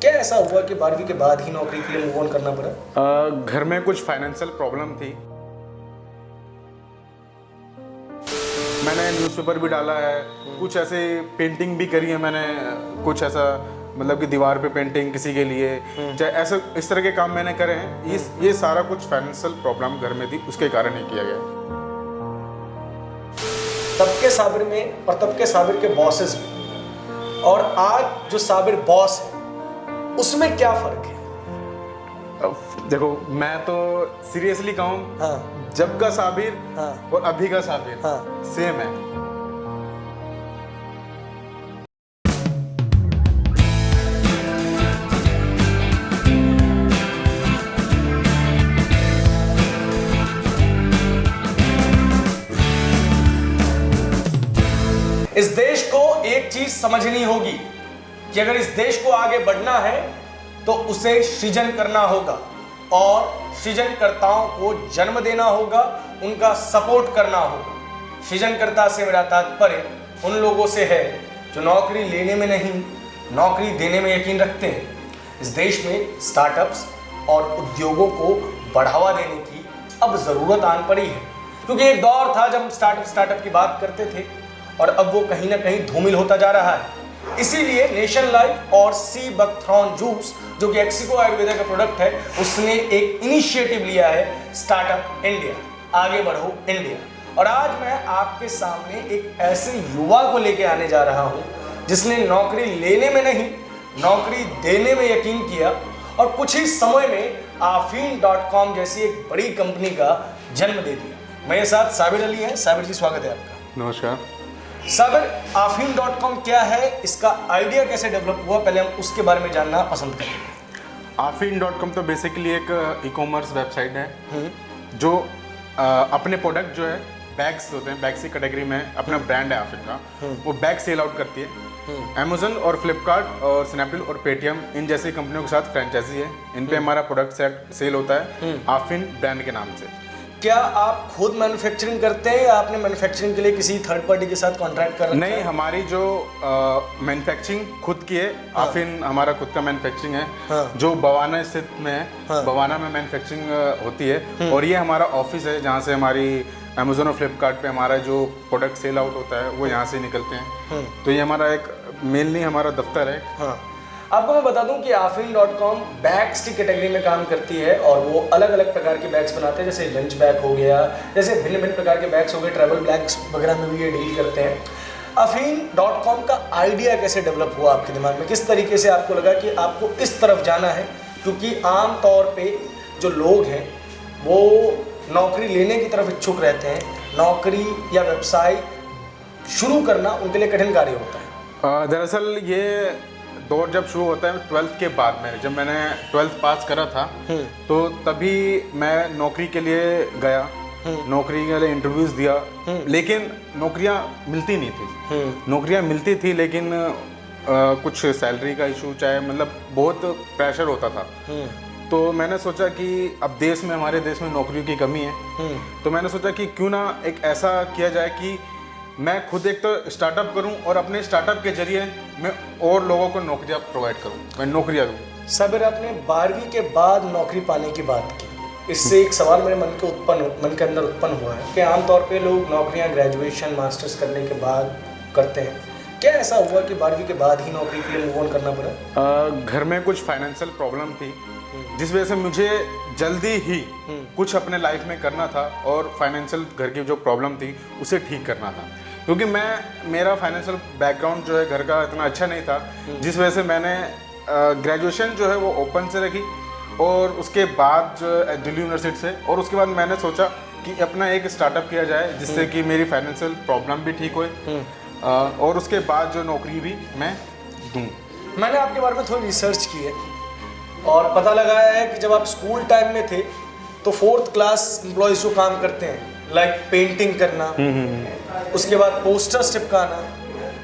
क्या ऐसा हुआ कि 12वीं के बाद ही नौकरी के लिए मूव ऑन करना पड़ा? घर में कुछ फाइनेंशियल प्रॉब्लम थी। मैंने न्यूज़पेपर भी डाला है, कुछ ऐसे पेंटिंग भी करी है मैंने, कुछ ऐसा मतलब कि दीवार पे पेंटिंग किसी के लिए, चाहे ऐसे इस तरह के काम मैंने करे हैं। ये सारा कुछ फाइनेंशियल प्रॉब्लम घर में थी, उसके कारण ही किया गया। तब के साबिर में और तब के साबिर के बॉसेस में और आज जो साबिर बॉस है उसमें क्या फर्क है? अब देखो, मैं तो सीरियसली कहूँ, हाँ जब का साबिर हाँ और अभी का साबिर हाँ। सेम है। इस देश को एक चीज समझनी होगी कि अगर इस देश को आगे बढ़ना है तो उसे सृजन करना होगा और सृजनकर्ताओं को जन्म देना होगा, उनका सपोर्ट करना होगा। सृजनकर्ता से मेरा तात्पर्य उन लोगों से है जो नौकरी लेने में नहीं, नौकरी देने में यकीन रखते हैं। इस देश में स्टार्टअप्स और उद्योगों को बढ़ावा देने की अब ज़रूरत आन पड़ी है, क्योंकि एक दौर था जब हम स्टार्टअप की बात करते थे और अब वो कहीं ना कहीं धूमिल होता जा रहा है। इसीलिए नेशन लाइफ और सी बकथ्रॉन जूस, जो कि एक्सिको आयुर्वेदा का प्रोडक्ट है, उसने एक इनिशिएटिव लिया है, स्टार्टअप इंडिया, आगे बढ़ो इंडिया। और आज मैं आपके सामने एक ऐसे युवा को लेके आने जा रहा हूं जिसने नौकरी लेने में नहीं, नौकरी देने में यकीन किया और कुछ ही समय में afin.com जैसी एक बड़ी कंपनी का जन्म दे दिया। मेरे साथ साबिर अली हैं। साबिर जी, स्वागत है आपका। नमस्कार। साबिर, afin.com क्या है, इसका आइडिया कैसे डेवलप हुआ, पहले हम उसके बारे में जानना पसंद करेंगे। afin.com तो बेसिकली एक ई कॉमर्स वेबसाइट है जो अपने प्रोडक्ट जो है बैग्स होते हैं, बैग्स की कैटेगरी में अपना ब्रांड है afin का, वो बैग सेल आउट करती है। अमेजन और फ्लिपकार्ट और स्नैपडील और पेटीएम इन जैसी कंपनियों के साथ फ्रेंचाइजी है, इन पे हमारा प्रोडक्ट सेल होता है afin ब्रांड के नाम से। क्या आप खुद मैन्युफैक्चरिंग करते हैं या आपने मैन्युफैक्चरिंग के लिए किसी थर्ड पार्टी के साथ कॉन्ट्रैक्ट कर रखा है? नहीं, हमारी जो मैन्युफैक्चरिंग खुद की है, afin हमारा खुद का मैन्युफैक्चरिंग है जो बवाना स्थित में है। बवाना में मैन्युफैक्चरिंग होती है और ये हमारा ऑफिस है जहाँ से हमारी अमेजोन और फ्लिपकार्ट पे हमारा जो प्रोडक्ट सेल आउट होता है वो यहाँ से निकलते हैं। तो ये हमारा एक मेनली हमारा दफ्तर है। हाँ, आपको मैं बता दूं कि afin.com बैग्स की कैटेगरी में काम करती है और वो अलग अलग प्रकार के बैग्स बनाते हैं, जैसे लंच बैग हो गया, जैसे भिन्न भिन्न प्रकार के बैग्स हो गए, ट्रैवल बैग्स वगैरह में भी ये डील करते हैं। afin.com का आइडिया कैसे डेवलप हुआ आपके दिमाग में, किस तरीके से आपको लगा कि आपको इस तरफ जाना है? क्योंकि आम तौर पे जो लोग हैं वो नौकरी लेने की तरफ इच्छुक रहते हैं, नौकरी या व्यवसाय शुरू करना उनके लिए कठिन कार्य होता है। दरअसल ये दौर जब शुरू होता है 12th के बाद में, जब मैंने 12th पास करा था तो तभी मैं नौकरी के लिए गया, नौकरी के लिए इंटरव्यूज दिया, लेकिन नौकरियां मिलती नहीं थी। नौकरियां मिलती थी लेकिन कुछ सैलरी का इशू, चाहे मतलब बहुत प्रेशर होता था। तो मैंने सोचा कि अब हमारे देश में नौकरियों की कमी है, तो मैंने सोचा कि क्यों ना एक ऐसा किया जाए कि मैं खुद एक तो स्टार्टअप करूं और अपने स्टार्टअप के जरिए मैं और लोगों को नौकरियां प्रोवाइड करूं, मैं नौकरियां दूं। साबिर, आपने 12वीं के बाद नौकरी पाने की बात की, इससे एक सवाल मेरे मन के अंदर उत्पन्न हुआ है कि आमतौर पे लोग नौकरियां ग्रेजुएशन मास्टर्स करने के बाद करते हैं। क्या ऐसा हुआ कि 12वीं के बाद ही नौकरी के लिए मूव ऑन करना पड़ा? घर में कुछ फाइनेंशियल प्रॉब्लम थी जिस वजह से मुझे जल्दी ही कुछ अपने लाइफ में करना था और फाइनेंशियल घर की जो प्रॉब्लम थी उसे ठीक करना था, क्योंकि मेरा फाइनेंशियल बैकग्राउंड जो है घर का इतना अच्छा नहीं था, जिस वजह से मैंने ग्रेजुएशन जो है वो ओपन से रखी और उसके बाद जो दिल्ली यूनिवर्सिटी से, और उसके बाद मैंने सोचा कि अपना एक स्टार्टअप किया जाए जिससे कि मेरी फाइनेंशियल प्रॉब्लम भी ठीक होए और उसके बाद जो नौकरी भी मैं दूँ। मैंने आपके बारे में थोड़ी रिसर्च की है और पता लगाया है कि जब आप स्कूल टाइम में थे तो 4th क्लास एम्प्लॉयज जो काम करते हैं, लाइक पेंटिंग करना, उसके बाद पोस्टर्स चिपकाना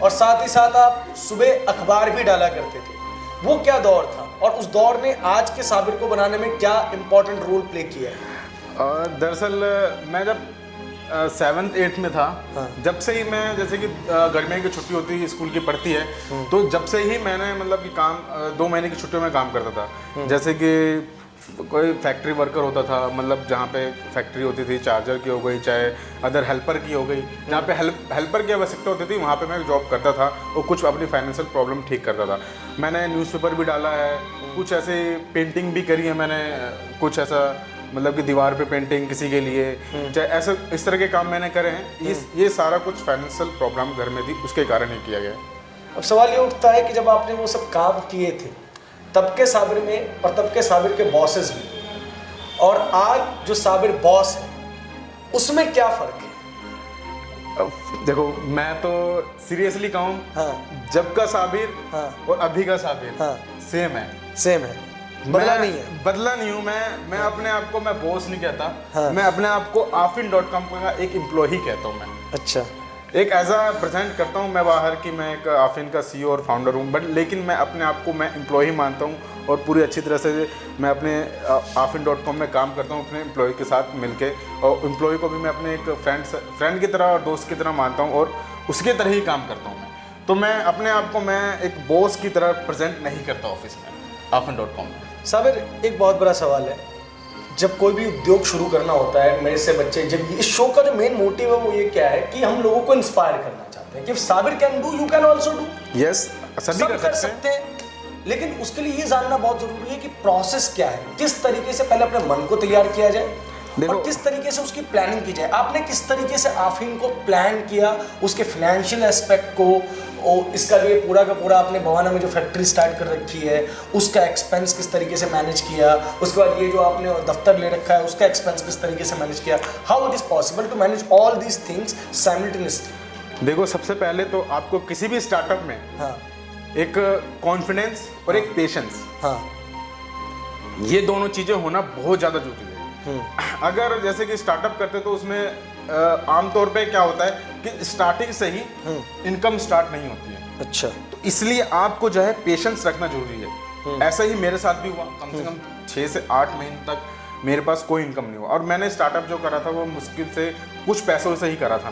और साथ ही साथ आप सुबह अखबार भी डाला करते थे, वो क्या दौर था और उस दौर ने आज के साबिर को बनाने में क्या इम्पोर्टेंट रोल प्ले किया है? दरअसल मैं जब 7th 8th में था, जब से ही मैं, जैसे कि गर्मियों की छुट्टी होती है, स्कूल की पढ़ती है, तो जब से ही मैंने मतलब कि काम 2 महीने की छुट्टियों में काम करता था। जैसे कि कोई फैक्ट्री वर्कर होता था, मतलब जहाँ पे फैक्ट्री होती थी, चार्जर की हो गई, चाहे अदर हेल्पर की हो गई, जहाँ पे हेल्पर की आवश्यकता होती थी, वहाँ पे मैं जॉब करता था और कुछ अपनी फाइनेंशियल प्रॉब्लम ठीक करता था। मैंने न्यूज़पेपर भी डाला है, कुछ ऐसे पेंटिंग भी करी है मैंने, कुछ ऐसा मतलब कि दीवार पे पेंटिंग किसी के लिए, चाहे ऐसा इस तरह के काम मैंने करे हैं। ये सारा कुछ फाइनेंशियल प्रॉब्लम घर में थी, उसके कारण ही किया गया। अब सवाल ये उठता है कि जब आपने वो सब काम किए थे तब के साबिर में और तब के साबिर के बॉसेस में, और आज जो साबिर बॉस है उसमें क्या फर्क है? देखो, मैं तो सीरियसली कहूँ, हाँ, जब का साबिर हाँ, और अभी का साबिर हाँ, सेम है। सेम है, बदला नहीं है। बदला नहीं हूँ मैं अपने आप को मैं बॉस नहीं कहता। हाँ। मैं अपने आप को afin.com का एक एम्प्लॉय कहता हूँ। मैं अच्छा, एक एज अ प्रेजेंट करता हूँ मैं बाहर की, मैं एक आफिन का CEO और फाउंडर हूँ, बट लेकिन मैं अपने आप को मैं एम्प्लॉय मानता हूँ और पूरी अच्छी तरह से मैं अपने afin.com में काम करता हूँ अपने एम्प्लॉय के साथ मिलके, और एम्प्लॉय को भी मैं अपने एक फ्रेंड की तरह और दोस्त की तरह मानता हूँ और उसके तरह ही काम करता हूँ मैं। तो मैं अपने आप को मैं एक बॉस की तरह प्रेजेंट नहीं करता ऑफिस में afin.com में। साबिर, एक बहुत बड़ा सवाल है, जब कोई भी उद्योग शुरू करना होता है, मेरे से बच्चे, जब इस शो का जो मेन मोटिव है वो ये क्या है कि हम लोगों को इंस्पायर करना चाहते हैं कि Sabir can do, you can also do. Yes, सभी कर सकते हैं। लेकिन उसके लिए ये जानना बहुत जरूरी है कि प्रोसेस क्या है, किस तरीके से पहले अपने मन को तैयार किया जाए और किस तरीके से उसकी प्लानिंग की जाए। आपने किस तरीके से आफिन को प्लान किया, उसके फाइनेंशियल एस्पेक्ट को, और इसका लिए पूरा का पूरा आपने भवाना में जो फैक्ट्री स्टार्ट कर रखी है उसका एक्सपेंस किस तरीके से मैनेज किया, उसके बाद ये जो आपने दफ्तर ले रखा है उसका एक्सपेंस किस तरीके से मैनेज किया, how it is possible to manage all these things simultaneously? देखो, सबसे पहले तो आपको किसी भी स्टार्टअप में हाँ, एक कॉन्फिडेंस और एक पेशेंस, हाँ, ये दोनों चीजें होना बहुत ज्यादा जरूरी है। अगर जैसे कि स्टार्टअप करते तो उसमें आमतौर पे क्या होता है कि स्टार्टिंग से ही इनकम स्टार्ट नहीं होती है। अच्छा, तो इसलिए आपको जो है पेशेंस रखना जरूरी है। ऐसा ही मेरे साथ भी हुआ, कम से कम 6 से 8 महीने तक मेरे पास कोई इनकम नहीं हुआ, और मैंने स्टार्टअप जो करा था वो मुश्किल से कुछ पैसों से ही करा था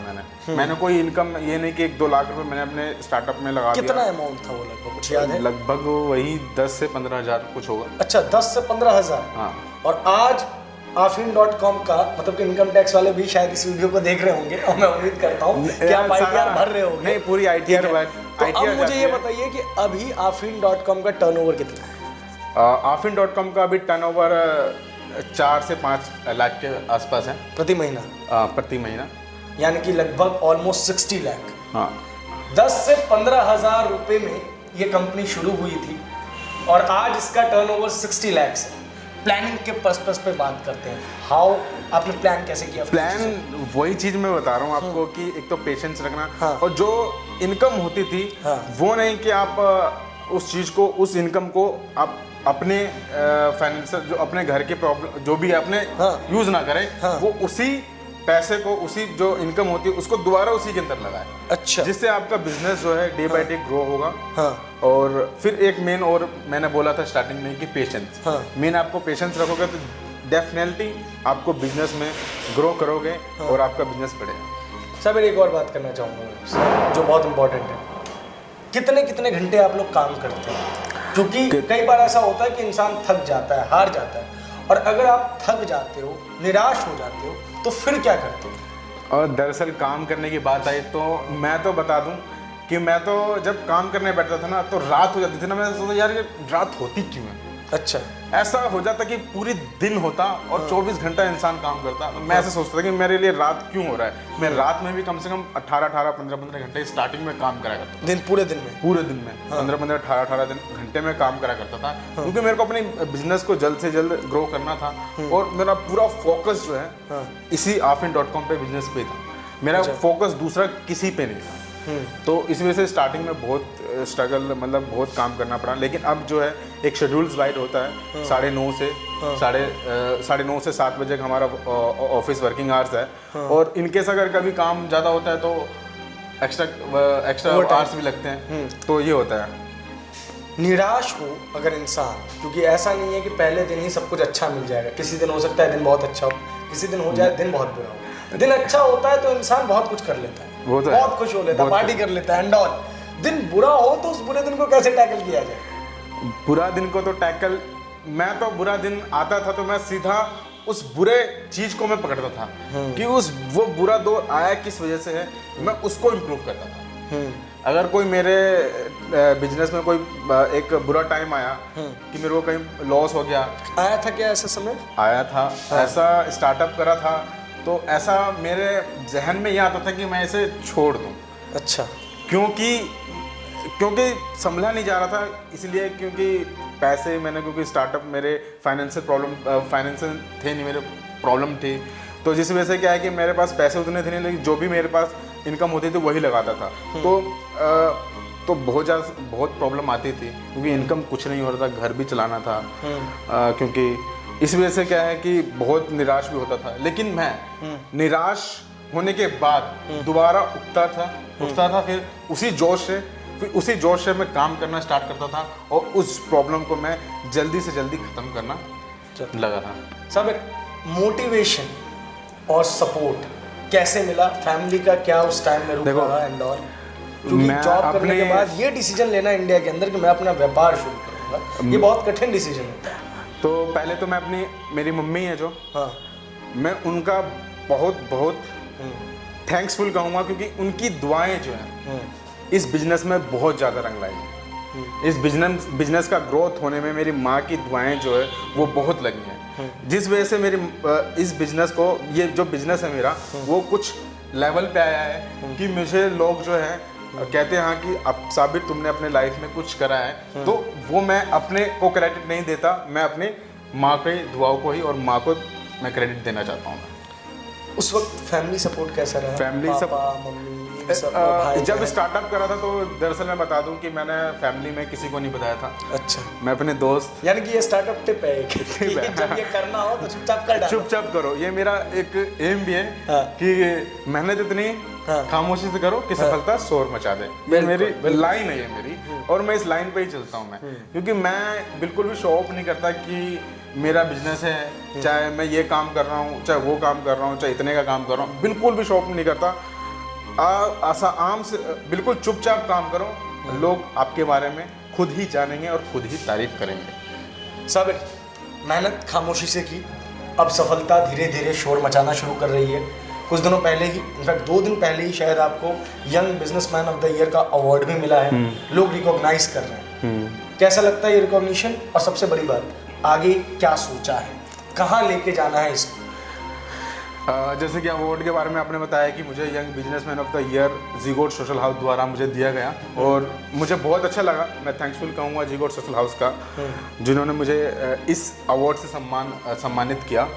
मैंने कोई इनकम, ये नहीं कि 1-2 लाख रुपए मैंने अपने स्टार्टअप में लगा दिया। कितना अमाउंट था वो लगभग, कुछ याद है? लगभग वही 10 से 15 हज़ार कुछ होगा। अच्छा, 10 से 15 हज़ार। हाँ। और आज afin.com का मतलब कि इनकम टैक्स वाले भी शायद इस वीडियो को देख रहे होंगे और मैं उम्मीद करता हूँ कि आप ITR भर रहे होंगे। नहीं, पूरी ITR तो अब मुझे ये बताइए कि अभी afin.com का टर्नओवर कितना है? afin.com का अभी टर्नओवर 4 से 5 लाख के आसपास है प्रति महीना। प्रति महीना, यानी कि लगभग ऑलमोस्ट 60 लाख। हाँ। 10 से 15 हज़ार रुपए में ये कंपनी शुरू हुई थी और आज इसका टर्नओवर 60 लाख है। प्लानिंग के पर्पस पे बात करते हैं, हाउ आपने प्लान कैसे किया? प्लान वही चीज मैं बता रहा हूँ आपको कि एक तो पेशेंस रखना, हाँ। और जो इनकम होती थी, हाँ। वो नहीं कि आप उस चीज को, उस इनकम को आप अपने फाइनेंशियल, जो अपने घर के प्रॉब्लम जो भी है अपने हाँ। यूज ना करें, हाँ। वो उसी पैसे को, उसी जो इनकम होती है उसको दोबारा उसी के अंदर लगाए। अच्छा, जिससे आपका बिजनेस जो है डे बाय डे ग्रो होगा। हाँ। और फिर एक मेन, और मैंने बोला था स्टार्टिंग में कि पेशेंस, हाँ। मेन आपको पेशेंस रखोगे तो डेफिनेटली आपको बिजनेस में ग्रो करोगे, हाँ। और आपका बिजनेस बढ़ेगा। सर, मैं एक और बात करना चाहूँगा आपसे, जो बहुत इंपॉर्टेंट है। कितने कितने घंटे आप लोग काम करते हैं? क्योंकि कई बार ऐसा होता है कि इंसान थक जाता है, हार जाता है, और अगर आप थक जाते हो, निराश हो जाते हो, तो फिर क्या करते हो? और दरअसल काम करने की बात आई तो मैं तो बता दूं कि मैं तो जब काम करने बैठता था ना तो रात हो जाती थी ना, मैं सोचता यार ये रात होती क्यों है। अच्छा, ऐसा हो जाता कि पूरी दिन होता और 24 घंटा इंसान काम करता। मैं ऐसे सोचता था कि मेरे लिए रात क्यों हो रहा है। मैं रात में भी कम से कम 18-18, 15-15 घंटे स्टार्टिंग में काम करा करता था। पूरे दिन में 15-15, 18-18 घंटे में काम करा करता था, क्योंकि मेरे को अपने बिजनेस को जल्द से जल्द ग्रो करना था, और मेरा पूरा फोकस जो है इसी afin.com पे बिजनेस पे था। मेरा फोकस दूसरा किसी पे नहीं था। तो इस वजह से स्टार्टिंग में बहुत स्ट्रगल, मतलब बहुत काम करना पड़ा। लेकिन अब जो है एक शेड्यूल्स वाइड होता है, 9:30 से 9:30 से 7 बजे का हमारा ऑफिस वर्किंग आवर्स है, और इनकेस अगर कभी काम ज़्यादा होता है तो एक्स्ट्रा आवर्स भी लगते हैं। तो ये होता है। निराश हो अगर इंसान, क्योंकि ऐसा नहीं है कि पहले दिन ही सब कुछ अच्छा मिल जाएगा। किसी दिन हो सकता है दिन बहुत अच्छा हो, किसी दिन हो जाए दिन बहुत बुरा हो। दिन अच्छा होता है तो इंसान बहुत कुछ कर लेता है, वो तो है। बहुत खुश हो लेता है, पार्टी कर लेता है एंड ऑल। दिन बुरा हो तो उस बुरे दिन को कैसे टैकल किया जाए? बुरा दिन को तो टैकल, मैं तो बुरा दिन आता था तो मैं सीधा उस बुरे चीज को मैं पकड़ता था कि वो बुरा दौर आया किस वजह से है, मैं उसको इम्प्रूव करता था। अगर कोई मेरे बिजनेस में कोई एक बुरा टाइम आया कि मेरे को कहीं लॉस हो गया, आया था क्या ऐसा समय? आया था, ऐसा स्टार्टअप करा था तो ऐसा मेरे जहन में यह आता था कि मैं इसे छोड़ दूं। अच्छा। क्योंकि संभला नहीं जा रहा था, इसलिए क्योंकि पैसे मैंने, क्योंकि स्टार्टअप मेरे फाइनेंशियल थे नहीं, मेरे प्रॉब्लम थी, तो जिस वजह से क्या है कि मेरे पास पैसे उतने थे नहीं, लेकिन जो भी मेरे पास इनकम होती थी वही लगाता था। तो बहुत प्रॉब्लम आती थी क्योंकि इनकम कुछ नहीं हो रहा था, घर भी चलाना था। क्योंकि इस वजह से क्या है कि बहुत निराश भी होता था, लेकिन मैं निराश होने के बाद दोबारा उठता था, फिर उसी जोश से मैं काम करना स्टार्ट करता था और उस प्रॉब्लम को मैं जल्दी से जल्दी खत्म करना लगा था। साबिर, मोटिवेशन और सपोर्ट कैसे मिला? फैमिली का क्या उस टाइम में रुका रहा एंड ऑल? क्योंकि जॉब करने के बाद ये डिसीजन लेना इंडिया के अंदर कि मैं अपना व्यापार शुरू करूंगा, ये बहुत कठिन डिसीजन होता है। तो पहले तो मैं मेरी मम्मी है जो, हाँ, मैं उनका बहुत थैंक्सफुल कहूँगा, क्योंकि उनकी दुआएं जो हैं इस बिजनेस में बहुत ज़्यादा रंग लाई हैं। इस बिजनेस का ग्रोथ होने में मेरी माँ की दुआएं जो है वो बहुत लगी हैं, जिस वजह से मेरी इस बिजनेस को, ये जो बिजनेस है मेरा, वो कुछ लेवल पे आया है कि मुझे लोग जो है कहते हैं हाँ कि अब साबिर तुमने अपने लाइफ में कुछ करा है। तो वो मैं अपने को क्रेडिट नहीं देता, मैं अपने माँ की दुआओं को ही और माँ को मैं क्रेडिट देना चाहता हूँ। उस वक्त फैमिली सपोर्ट कैसा रहा? फैमिली मम्मी जब स्टार्टअप करा था तो दरअसल मैं बता दूं कि मैंने फैमिली में किसी को नहीं बताया था। अच्छा। मैं अपने दोस्त, यानी कि ये स्टार्टअप टिप है कि जब ये करना हो तो चुपचाप करो। ये मेरा एक एम भी है कि मेहनत इतनी खामोशी से करो कि सफलता शोर मचा दे। मेरी लाइन है ये मेरी, और मैं इस लाइन पे ही चलता हूँ मैं, क्योंकि मैं बिल्कुल भी शो ऑफ नहीं करता कि मेरा बिजनेस है, चाहे मैं ये काम कर रहा हूँ, चाहे वो काम कर रहा हूँ, चाहे इतने का काम कर रहा हूँ, बिल्कुल भी शो ऑफ नहीं करता। आम से बिल्कुल चुपचाप काम करो, लोग आपके बारे में खुद ही जानेंगे और खुद ही तारीफ करेंगे। साबिर, मेहनत खामोशी से की, अब सफलता धीरे धीरे शोर मचाना शुरू कर रही है। कुछ दिनों पहले ही, इनफैक्ट 2 दिन पहले ही शायद आपको young businessman of the year का अवार्ड भी मिला है, लोग रिकॉग्नाइज कर रहे हैं। कैसा लगता है ये रिकॉग्निशन? और सबसे बड़ी बात, आगे क्या सोचा है, कहाँ लेके जाना है इसको? जैसे कि अवार्ड के बारे में आपने बताया कि मुझे young businessman of the year जीगोट सोशल हाउस द्वारा मुझे दिया गया, और मुझे बहुत अच्छा लगा। मैं थैंक्सफुल कहूँगा जीगोट सोशल हाउस का, जिन्होंने मुझे इस अवार्ड से सम्मानित किया।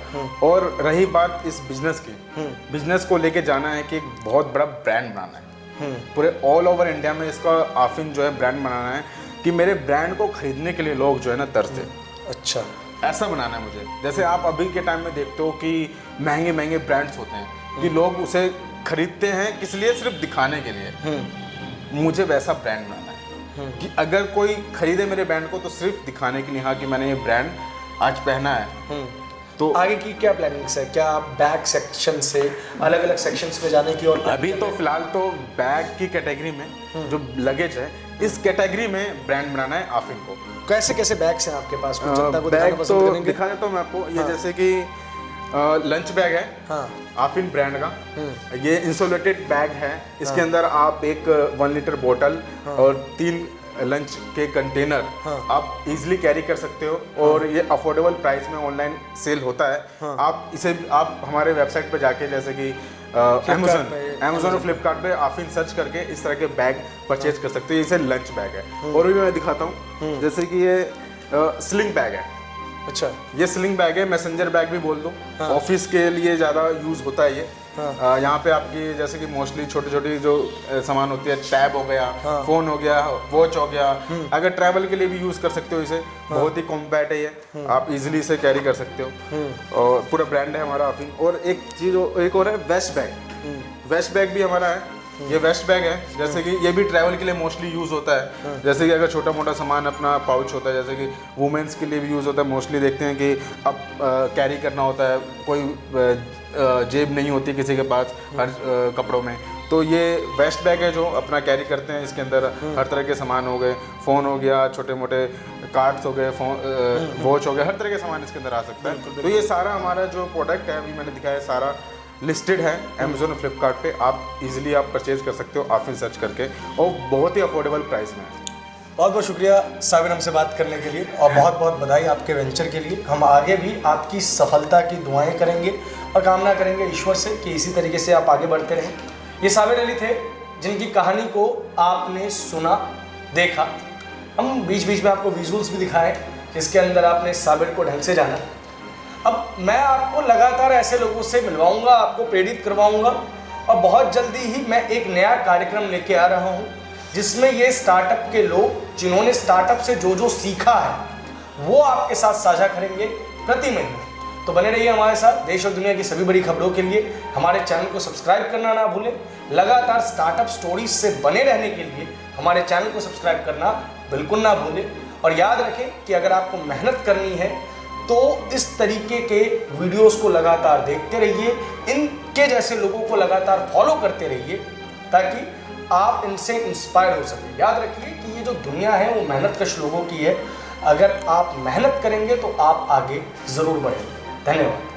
और रही बात इस बिजनेस की, बिजनेस को लेके जाना है कि एक बहुत बड़ा ब्रांड बनाना है, पूरे ऑल ओवर इंडिया में इसका आफिन जो है ब्रांड बनाना है कि मेरे ब्रांड को खरीदने के लिए लोग जो है ना तरसे। अच्छा, ऐसा बनाना है मुझे। जैसे आप अभी के टाइम में देखते हो कि महंगे ब्रांड्स होते हैं कि लोग उसे खरीदते हैं किस लिए, सिर्फ दिखाने के लिए। मुझे वैसा ब्रांड बनाना है कि अगर कोई खरीदे मेरे ब्रांड को तो सिर्फ दिखाने के लिए, हाँ कि मैंने ये ब्रांड आज पहना है। तो आगे की क्या प्लानिंग्स है? क्या आप बैग सेक्शन से अलग अलग सेक्शंस में जाने की? और अभी तो फिलहाल तो बैग की कैटेगरी में जो लगेज है, इस कैटेगरी में ब्रांड बनाना है आफिन को। कैसे कैसे बैग्स हैं आपके पास? बैग तो दिखा देता हूँ मैं आपको। ये जैसे कि लंच बैग है, हाँ, आफिन ब्रांड का। ये इंसुलेटेड बैग है, इसके अंदर आप एक 1 लीटर बोतल और 3 लंच के कंटेनर आप इजीली कैरी कर सकते हो, और ये अफोर्डेबल प्राइस में ऑनलाइन सेल होता है। आप इसे हमारे वेबसाइट पर जाके, जैसे कि अमेज़न और फ्लिपकार्ट पे आफिन सर्च करके इस तरह के बैग परचेज कर सकते हो। इसे लंच बैग है। और भी मैं दिखाता हूँ, जैसे कि ये स्लिंग बैग है। अच्छा, ये स्लिंग बैग है, मैसेंजर बैग भी बोल दूँ। ऑफिस के लिए ज़्यादा यूज़ होता है ये। यहाँ पे आपकी जैसे कि मोस्टली छोटी छोटी जो सामान होती है, टैब हो गया, फोन हो गया, वॉच हो गया, अगर ट्रैवल के लिए भी यूज़ कर सकते हो इसे। बहुत ही कॉम्पैक्ट है ये, आप इजीली इसे कैरी कर सकते हो, और पूरा ब्रांड है हमारा आफिन। और एक चीज़ एक और है वेस्ट बैग। वेस्ट बैग भी हमारा है, ये वेस्ट बैग है, जैसे कि ये भी ट्रैवल के लिए मोस्टली यूज़ होता है। जैसे कि अगर छोटा मोटा सामान अपना पाउच होता है, जैसे कि वुमेंस के लिए भी यूज़ होता है। मोस्टली देखते हैं कि अब कैरी करना होता है, कोई जेब नहीं होती किसी के पास हर कपड़ों में, तो ये वेस्ट बैग है जो अपना कैरी करते हैं। इसके अंदर हर तरह के सामान हो गए, फ़ोन हो गया, छोटे मोटे कार्ड्स हो गए, वॉच हो गया, हर तरह के सामान इसके अंदर आ सकता है। तो ये सारा हमारा जो प्रोडक्ट है अभी मैंने दिखाया, सारा लिस्टेड है अमेज़ोन और फ्लिपकार्ट पे। आप इजीली आप परचेज कर सकते हो ऑफिस सर्च करके, और बहुत ही अफोर्डेबल प्राइस में है। बहुत बहुत शुक्रिया साबिर हमसे बात करने के लिए, और बहुत बहुत बधाई आपके वेंचर के लिए। हम आगे भी आपकी सफलता की दुआएं करेंगे और कामना करेंगे ईश्वर से कि इसी तरीके से आप आगे बढ़ते रहें। ये साबिर अली थे जिनकी कहानी को आपने सुना, देखा। हम बीच बीच में आपको विजुअल्स भी दिखाएं जिसके अंदर आपने साबिर को ढंग से जाना। अब मैं आपको लगातार ऐसे लोगों से मिलवाऊंगा, आपको प्रेरित करवाऊंगा, और बहुत जल्दी ही मैं एक नया कार्यक्रम लेके आ रहा हूं जिसमें ये स्टार्टअप के लोग जिन्होंने स्टार्टअप से जो जो सीखा है वो आपके साथ साझा करेंगे प्रति महीने। तो बने रहिए हमारे साथ। देश और दुनिया की सभी बड़ी खबरों के लिए हमारे चैनल को सब्सक्राइब करना ना भूलें। लगातार स्टार्टअप स्टोरीज से बने रहने के लिए हमारे चैनल को सब्सक्राइब करना बिल्कुल ना भूलें। और याद रखें कि अगर आपको मेहनत करनी है तो इस तरीके के वीडियोस को लगातार देखते रहिए, इनके जैसे लोगों को लगातार फॉलो करते रहिए ताकि आप इनसे इंस्पायर हो सकें। याद रखिए कि ये जो दुनिया है वो मेहनतकश लोगों की है। अगर आप मेहनत करेंगे तो आप आगे ज़रूर बढ़ेंगे। धन्यवाद।